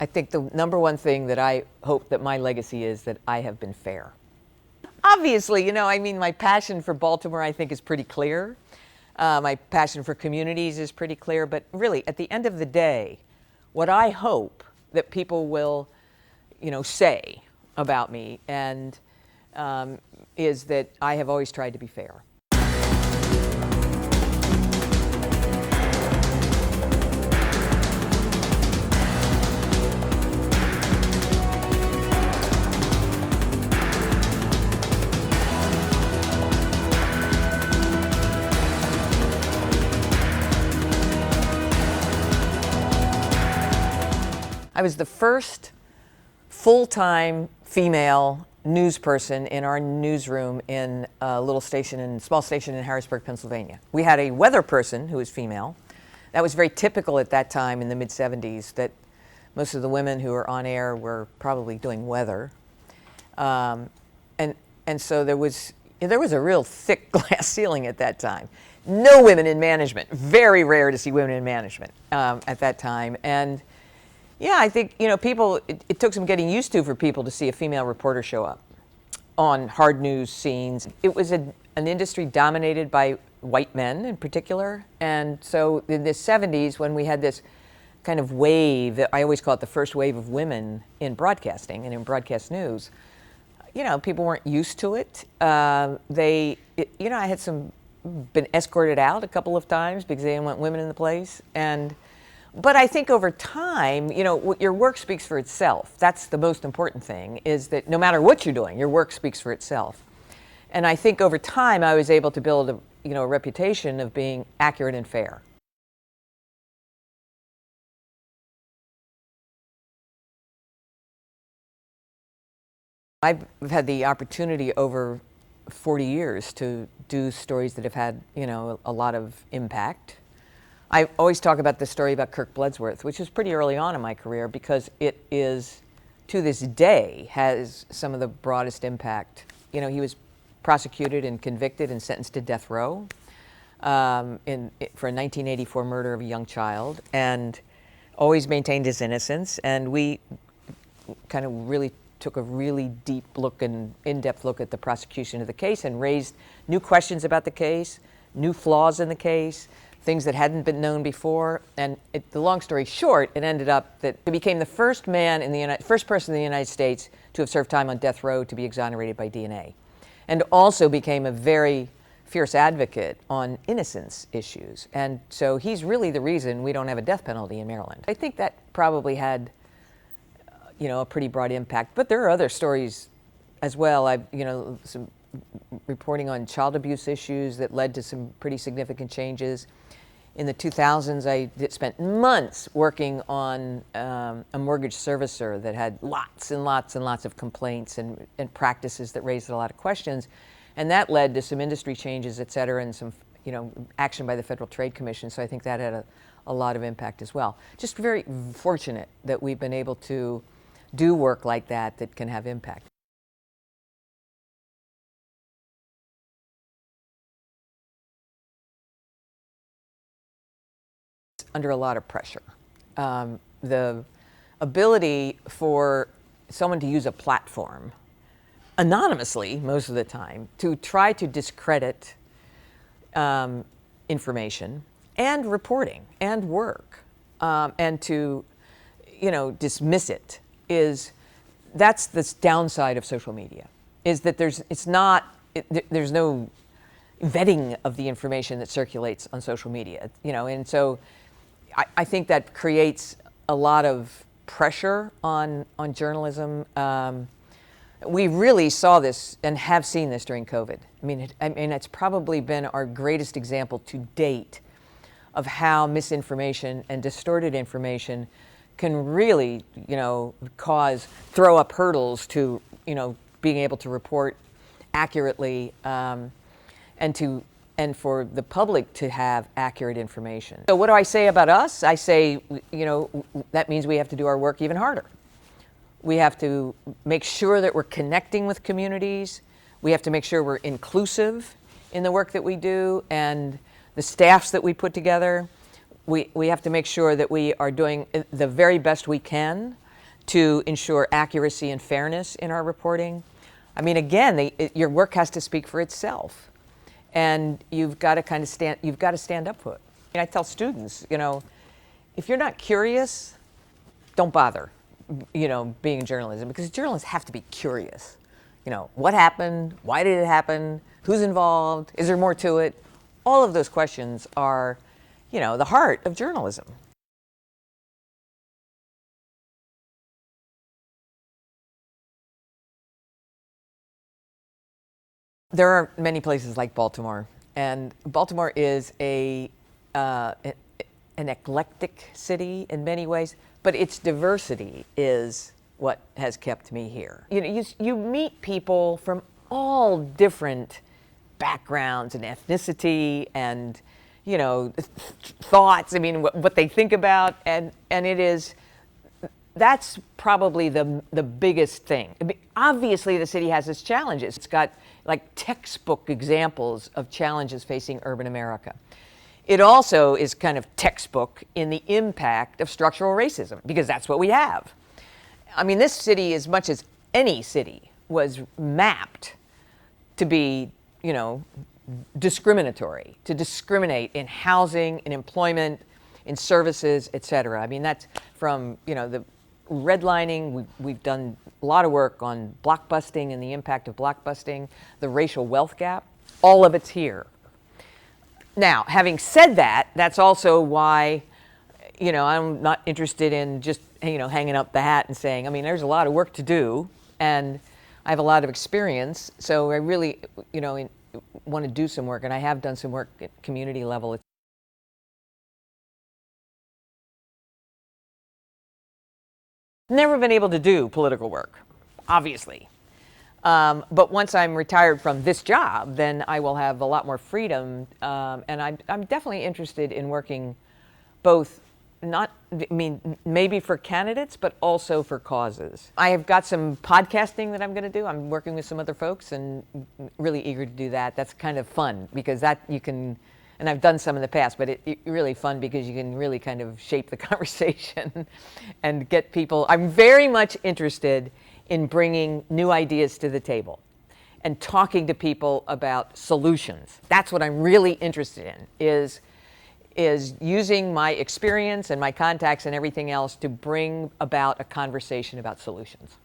I think the number one thing that I hope that my legacy is that I have been fair. Obviously, my passion for Baltimore, I think, is pretty clear. My passion for communities is pretty clear. But really, at the end of the day, what I hope that people will, say about me is that I have always tried to be fair. I was the first full-time female news person in our newsroom in a small station in Harrisburg, Pennsylvania. We had a weather person who was female. That was very typical at that time in the mid-'70s, that most of the women who were on air were probably doing weather. And so there was a real thick glass ceiling at that time. No women in management. Very rare to see women in management at that time. And yeah, I think, it took some getting used to for people to see a female reporter show up on hard news scenes. It was an industry dominated by white men in particular. And so in the 70s, when we had this kind of wave, I always call it the first wave of women in broadcasting and in broadcast news, people weren't used to it. I had been escorted out a couple of times because they didn't want women in the place. But I think over time, your work speaks for itself. That's the most important thing, is that no matter what you're doing, your work speaks for itself. And I think over time, I was able to build a reputation of being accurate and fair. I've had the opportunity over 40 years to do stories that have had, a lot of impact. I always talk about the story about Kirk Bloodsworth, which was pretty early on in my career, because it is, to this day, has some of the broadest impact. He was prosecuted and convicted and sentenced to death row for a 1984 murder of a young child, and always maintained his innocence. And we kind of really took a really deep look and in-depth look at the prosecution of the case and raised new questions about the case, new flaws in the case, things that hadn't been known before. And the long story short, it ended up that he became the first person in the United States to have served time on death row to be exonerated by DNA, and also became a very fierce advocate on innocence issues. And so he's really the reason we don't have a death penalty in Maryland. I think that probably had, a pretty broad impact. But there are other stories as well. Some reporting on child abuse issues that led to some pretty significant changes. In the 2000s, I spent months working on a mortgage servicer that had lots and lots and lots of complaints and practices that raised a lot of questions. And that led to some industry changes, et cetera, and some action by the Federal Trade Commission. So I think that had a lot of impact as well. Just very fortunate that we've been able to do work like that can have impact. Under a lot of pressure. The ability for someone to use a platform anonymously, most of the time, to try to discredit information and reporting and work, and to, dismiss it, that's the downside of social media, is that there's no vetting of the information that circulates on social media, and so I think that creates a lot of pressure on journalism. We really saw this and have seen this during COVID. It's probably been our greatest example to date of how misinformation and distorted information can really, throw up hurdles to, being able to report accurately, and for the public to have accurate information. So what do I say about us? I say, that means we have to do our work even harder. We have to make sure that we're connecting with communities. We have to make sure we're inclusive in the work that we do and the staffs that we put together. We have to make sure that we are doing the very best we can to ensure accuracy and fairness in our reporting. I mean, again, your work has to speak for itself, and you've got to kind of stand up for it. And I tell students, if you're not curious, don't bother, being in journalism, because journalists have to be curious. What happened? Why did it happen? Who's involved? Is there more to it? All of those questions are, the heart of journalism. There are many places like Baltimore, and Baltimore is an eclectic city in many ways, but its diversity is what has kept me here. You meet people from all different backgrounds and ethnicity and, thoughts, what they think about, and that's probably the biggest thing. Obviously, the city has its challenges. It's got like textbook examples of challenges facing urban America. It also is kind of textbook in the impact of structural racism, because that's what we have. This city, as much as any city, was mapped to be, discriminatory, to discriminate in housing, in employment, in services, et cetera. That's from, the redlining. We've done a lot of work on blockbusting and the impact of blockbusting, the racial wealth gap. All of it's here. Now, having said that, that's also why, I'm not interested in just, hanging up the hat and saying, there's a lot of work to do, and I have a lot of experience, so I really, want to do some work, and I have done some work at community level. Never been able to do political work, obviously. But once I'm retired from this job, then I will have a lot more freedom. And I'm definitely interested in working both, maybe for candidates, but also for causes. I have got some podcasting that I'm going to do. I'm working with some other folks and really eager to do that. That's kind of fun, because that you can, and I've done some in the past, but it's really fun because you can really kind of shape the conversation and get people. I'm very much interested in bringing new ideas to the table and talking to people about solutions. That's what I'm really interested in, is using my experience and my contacts and everything else to bring about a conversation about solutions.